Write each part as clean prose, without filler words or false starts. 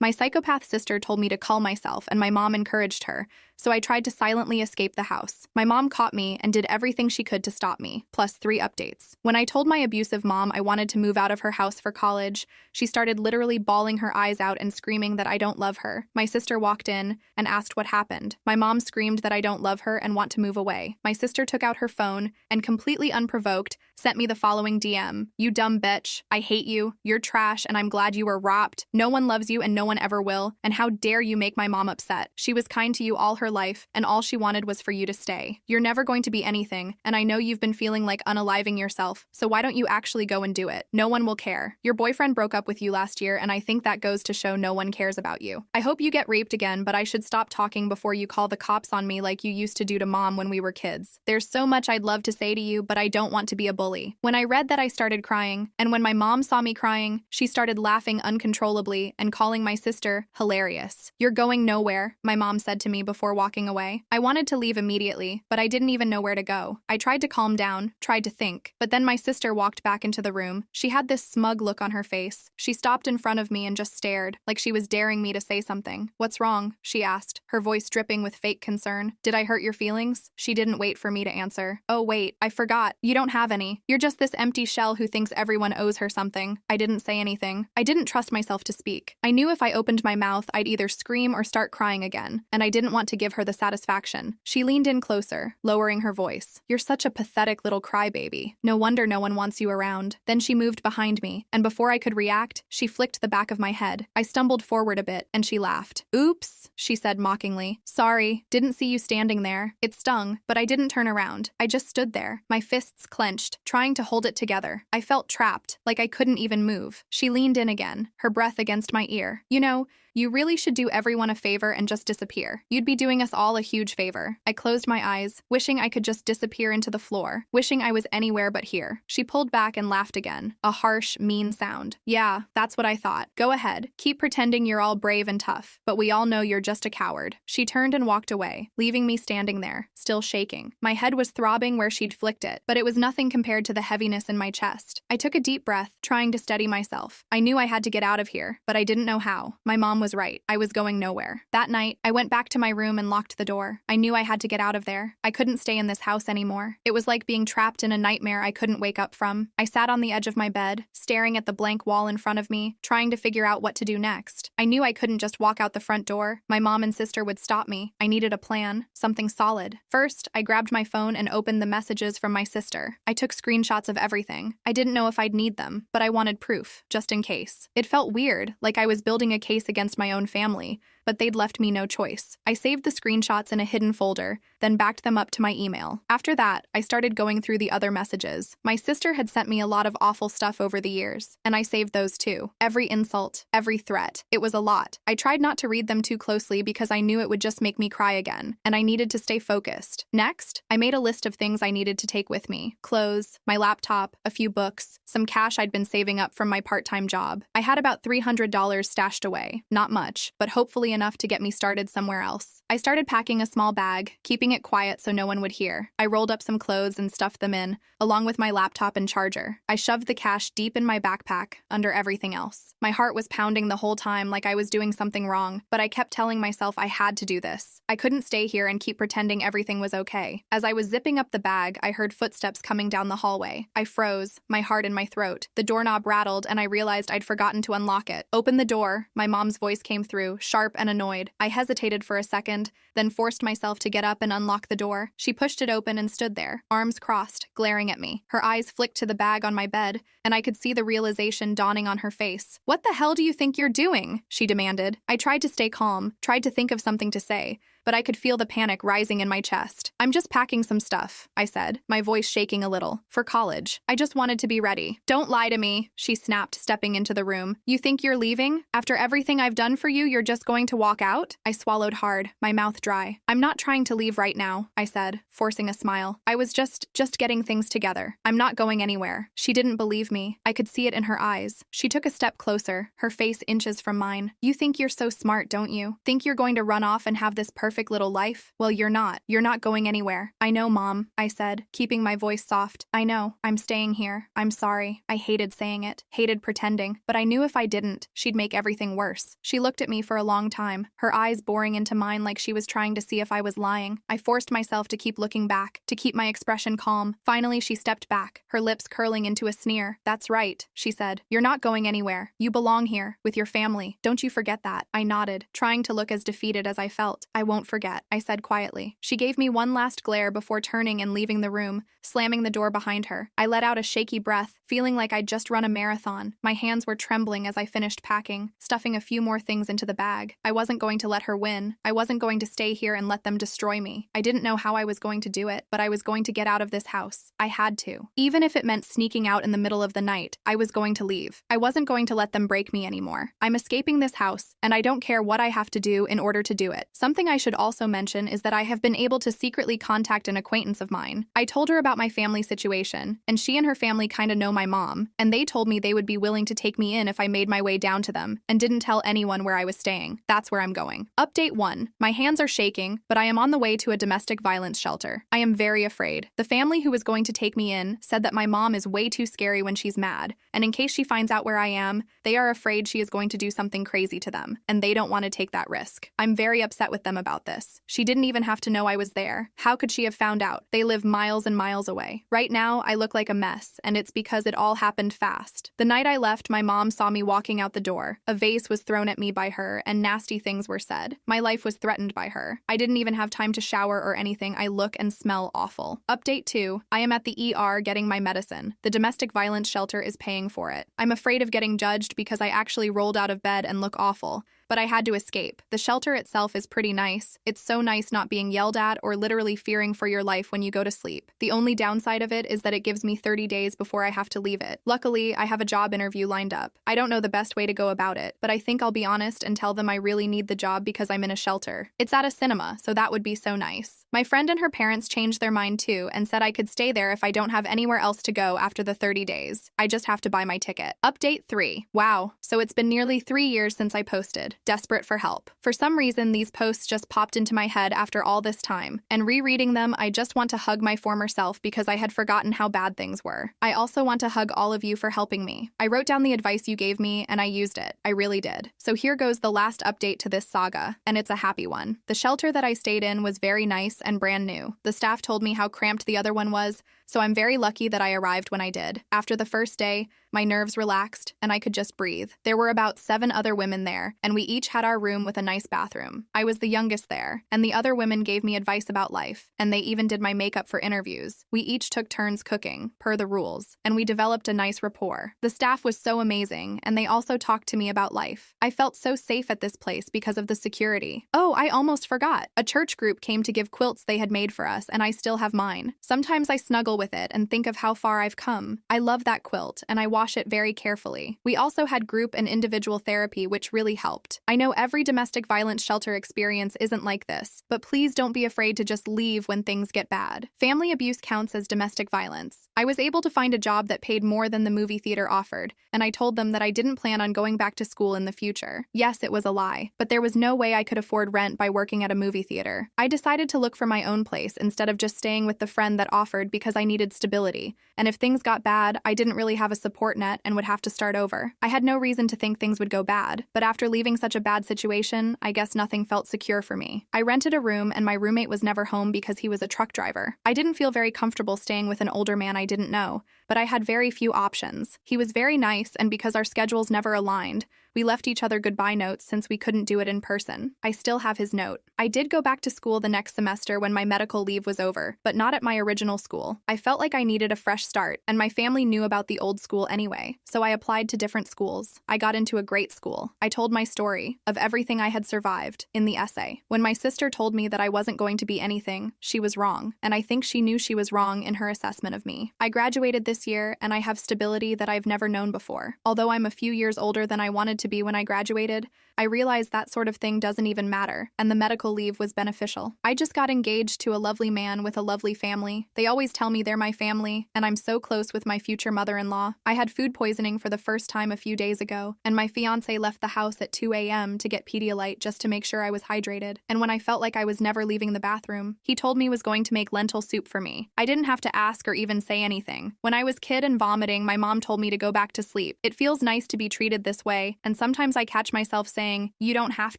My psychopath sister told me to calm myself, and my mom encouraged her, so I tried to silently escape the house. My mom caught me and did everything she could to stop me, plus 3 updates. When I told my abusive mom I wanted to move out of her house for college, she started literally bawling her eyes out and screaming that I don't love her. My sister walked in and asked what happened. My mom screamed that I don't love her and want to move away. My sister took out her phone and, completely unprovoked, sent me the following DM. "You dumb bitch. I hate you. You're trash and I'm glad you were robbed. No one loves you and no one ever will. And how dare you make my mom upset. She was kind to you all her life and all she wanted was for you to stay. You're never going to be anything, and I know you've been feeling like unaliving yourself, so why don't you actually go and do it? No one will care. Your boyfriend broke up with you last year and I think that goes to show no one cares about you. I hope you get raped again, but I should stop talking before you call the cops on me like you used to do to mom when we were kids. There's so much I'd love to say to you, but I don't want to be a bully." When I read that, I started crying, and when my mom saw me crying, she started laughing uncontrollably and calling my sister hilarious. "You're going nowhere," my mom said to me before walking away. I wanted to leave immediately, but I didn't even know where to go. I tried to calm down, tried to think, but then my sister walked back into the room. She had this smug look on her face. She stopped in front of me and just stared, like she was daring me to say something. "What's wrong?" she asked, her voice dripping with fake concern. "Did I hurt your feelings?" She didn't wait for me to answer. "Oh wait, I forgot. You don't have any. You're just this empty shell who thinks everyone owes her something." I didn't say anything. I didn't trust myself to speak. I knew if I opened my mouth, I'd either scream or start crying again, and I didn't want to give her the satisfaction. She leaned in closer, lowering her voice. "You're such a pathetic little crybaby. No wonder no one wants you around." Then she moved behind me, and before I could react, she flicked the back of my head. I stumbled forward a bit, and she laughed. "Oops," she said mockingly. "Sorry, didn't see you standing there." It stung, but I didn't turn around. I just stood there, my fists clenched, trying to hold it together. I felt trapped, like I couldn't even move. She leaned in again, her breath against my ear. "You know, you really should do everyone a favor and just disappear. You'd be doing us all a huge favor." I closed my eyes, wishing I could just disappear into the floor, wishing I was anywhere but here. She pulled back and laughed again, a harsh, mean sound. "Yeah, that's what I thought. Go ahead. Keep pretending you're all brave and tough, but we all know you're just a coward." She turned and walked away, leaving me standing there, still shaking. My head was throbbing where she'd flicked it, but it was nothing compared to the heaviness in my chest. I took a deep breath, trying to steady myself. I knew I had to get out of here, but I didn't know how. My mom was right. I was going nowhere. That night, I went back to my room and locked the door. I knew I had to get out of there. I couldn't stay in this house anymore. It was like being trapped in a nightmare I couldn't wake up from. I sat on the edge of my bed, staring at the blank wall in front of me, trying to figure out what to do next. I knew I couldn't just walk out the front door. My mom and sister would stop me. I needed a plan, something solid. First, I grabbed my phone and opened the messages from my sister. I took screenshots of everything. I didn't know if I'd need them, but I wanted proof, just in case. It felt weird, like I was building a case against my own family, but they'd left me no choice. I saved the screenshots in a hidden folder, then backed them up to my email. After that, I started going through the other messages. My sister had sent me a lot of awful stuff over the years, and I saved those too. Every insult, every threat. It was a lot. I tried not to read them too closely because I knew it would just make me cry again, and I needed to stay focused. Next, I made a list of things I needed to take with me. Clothes, my laptop, a few books, some cash I'd been saving up from my part-time job. I had about $300 stashed away. Not much, but hopefully enough to get me started somewhere else. I started packing a small bag, keeping it quiet so no one would hear. I rolled up some clothes and stuffed them in, along with my laptop and charger. I shoved the cash deep in my backpack, under everything else. My heart was pounding the whole time like I was doing something wrong, but I kept telling myself I had to do this. I couldn't stay here and keep pretending everything was okay. As I was zipping up the bag, I heard footsteps coming down the hallway. I froze, my heart in my throat. The doorknob rattled and I realized I'd forgotten to unlock it. "Open the door," my mom's voice came through, sharp and annoyed. I hesitated for a second, then forced myself to get up and unlock the door. She pushed it open and stood there, arms crossed, glaring at me. Her eyes flicked to the bag on my bed, and I could see the realization dawning on her face. "What the hell do you think you're doing?" she demanded. I tried to stay calm, tried to think of something to say, but I could feel the panic rising in my chest. "I'm just packing some stuff," I said, my voice shaking a little. "For college. I just wanted to be ready." "Don't lie to me," she snapped, stepping into the room. "You think you're leaving? After everything I've done for you, you're just going to walk out?" I swallowed hard, my mouth dry. "I'm not trying to leave right now," I said, forcing a smile. "I was just getting things together. I'm not going anywhere." She didn't believe me. I could see it in her eyes. She took a step closer, her face inches from mine. "You think you're so smart, don't you? Think you're going to run off and have this perfect perfect little life? Well, you're not. You're not going anywhere. I know, Mom, I said, keeping my voice soft. I know. I'm staying here. I'm sorry. I hated saying it, hated pretending, but I knew if I didn't, she'd make everything worse. She looked at me for a long time, her eyes boring into mine like she was trying to see if I was lying. I forced myself to keep looking back, to keep my expression calm. Finally, she stepped back, her lips curling into a sneer. That's right, she said. You're not going anywhere. You belong here, with your family. Don't you forget that. I nodded, trying to look as defeated as I felt. I won't forget, I said quietly. She gave me one last glare before turning and leaving the room, slamming the door behind her. I let out a shaky breath, feeling like I'd just run a marathon. My hands were trembling as I finished packing, stuffing a few more things into the bag. I wasn't going to let her win. I wasn't going to stay here and let them destroy me. I didn't know how I was going to do it, but I was going to get out of this house. I had to. Even if it meant sneaking out in the middle of the night, I was going to leave. I wasn't going to let them break me anymore. I'm escaping this house, and I don't care what I have to do in order to do it. Something I should also mention is that I have been able to secretly contact an acquaintance of mine. I told her about my family situation, and she and her family kinda know my mom, and they told me they would be willing to take me in if I made my way down to them, and didn't tell anyone where I was staying. That's where I'm going. Update 1. My hands are shaking, but I am on the way to a domestic violence shelter. I am very afraid. The family who was going to take me in said that my mom is way too scary when she's mad, and in case she finds out where I am, they are afraid she is going to do something crazy to them, and they don't want to take that risk. I'm very upset with them about this. She didn't even have to know I was there. How could she have found out? They live miles and miles away. Right now, I look like a mess, and it's because it all happened fast. The night I left, my mom saw me walking out the door. A vase was thrown at me by her, and nasty things were said. My life was threatened by her. I didn't even have time to shower or anything. I look and smell awful. Update 2. I am at the ER getting my medicine. The domestic violence shelter is paying for it. I'm afraid of getting judged because I actually rolled out of bed and look awful, but I had to escape. The shelter itself is pretty nice. It's so nice not being yelled at or literally fearing for your life when you go to sleep. The only downside of it is that it gives me 30 days before I have to leave it. Luckily, I have a job interview lined up. I don't know the best way to go about it, but I think I'll be honest and tell them I really need the job because I'm in a shelter. It's at a cinema, so that would be so nice. My friend and her parents changed their mind too and said I could stay there if I don't have anywhere else to go after the 30 days. I just have to buy my ticket. Update 3. Wow, so it's been nearly 3 years since I posted. Desperate for help. For some reason, these posts just popped into my head after all this time, and rereading them, I just want to hug my former self because I had forgotten how bad things were. I also want to hug all of you for helping me. I wrote down the advice you gave me, and I used it. I really did. So here goes the last update to this saga, and it's a happy one. The shelter that I stayed in was very nice and brand new. The staff told me how cramped the other one was, so I'm very lucky that I arrived when I did. After the first day, my nerves relaxed, and I could just breathe. There were about 7 other women there, and we each had our room with a nice bathroom. I was the youngest there, and the other women gave me advice about life, and they even did my makeup for interviews. We each took turns cooking, per the rules, and we developed a nice rapport. The staff was so amazing, and they also talked to me about life. I felt so safe at this place because of the security. Oh, I almost forgot. A church group came to give quilts they had made for us, and I still have mine. Sometimes I snuggle with it and think of how far I've come. I love that quilt, and I wash it very carefully. We also had group and individual therapy, which really helped. I know every domestic violence shelter experience isn't like this, but please don't be afraid to just leave when things get bad. Family abuse counts as domestic violence. I was able to find a job that paid more than the movie theater offered, and I told them that I didn't plan on going back to school in the future. Yes, it was a lie, but there was no way I could afford rent by working at a movie theater. I decided to look for my own place instead of just staying with the friend that offered because I needed stability, and if things got bad, I didn't really have a support net and would have to start over. I had no reason to think things would go bad, but after leaving such a bad situation, I guess nothing felt secure for me. I rented a room and my roommate was never home because he was a truck driver. I didn't feel very comfortable staying with an older man I didn't know, but I had very few options. He was very nice, and because our schedules never aligned, we left each other goodbye notes since we couldn't do it in person. I still have his note. I did go back to school the next semester when my medical leave was over, but not at my original school. I felt like I needed a fresh start, and my family knew about the old school anyway, so I applied to different schools. I got into a great school. I told my story, of everything I had survived, in the essay. When my sister told me that I wasn't going to be anything, she was wrong, and I think she knew she was wrong in her assessment of me. I graduated this year, and I have stability that I've never known before. Although I'm a few years older than I wanted to be when I graduated, I realized that sort of thing doesn't even matter, and the medical leave was beneficial. I just got engaged to a lovely man with a lovely family. They always tell me they're my family, and I'm so close with my future mother-in-law. I had food poisoning for the first time a few days ago, and my fiancé left the house at 2 a.m. to get Pedialyte just to make sure I was hydrated. And when I felt like I was never leaving the bathroom, he told me he was going to make lentil soup for me. I didn't have to ask or even say anything. When I was kid and vomiting, my mom told me to go back to sleep. It feels nice to be treated this way, and sometimes I catch myself saying, "You don't have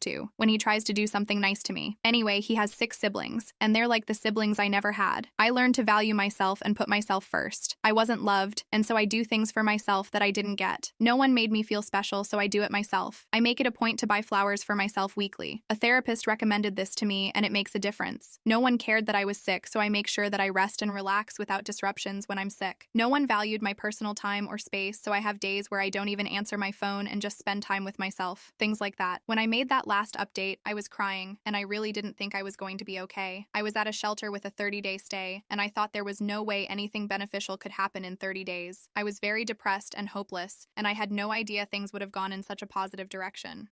to," when he tries to do something nice to me. Anyway, he has 6 siblings, and they're like the siblings I never had. I learned to value myself and put myself first. I wasn't loved, and so I do things for myself that I didn't get. No one made me feel special, so I do it myself. I make it a point to buy flowers for myself weekly. A therapist recommended this to me, and it makes a difference. No one cared that I was sick, so I make sure that I rest and relax without disruptions when I'm sick. No one valued my personal time or space, so I have days where I don't even answer my phone and just spend time with myself. Things like that. When I made that last update, I was crying, and I really didn't think I was going to be okay. I was at a shelter with a 30-day stay, and I thought there was no way anything beneficial could happen in 30 days. I was very depressed and hopeless, and I had no idea things would have gone in such a positive direction.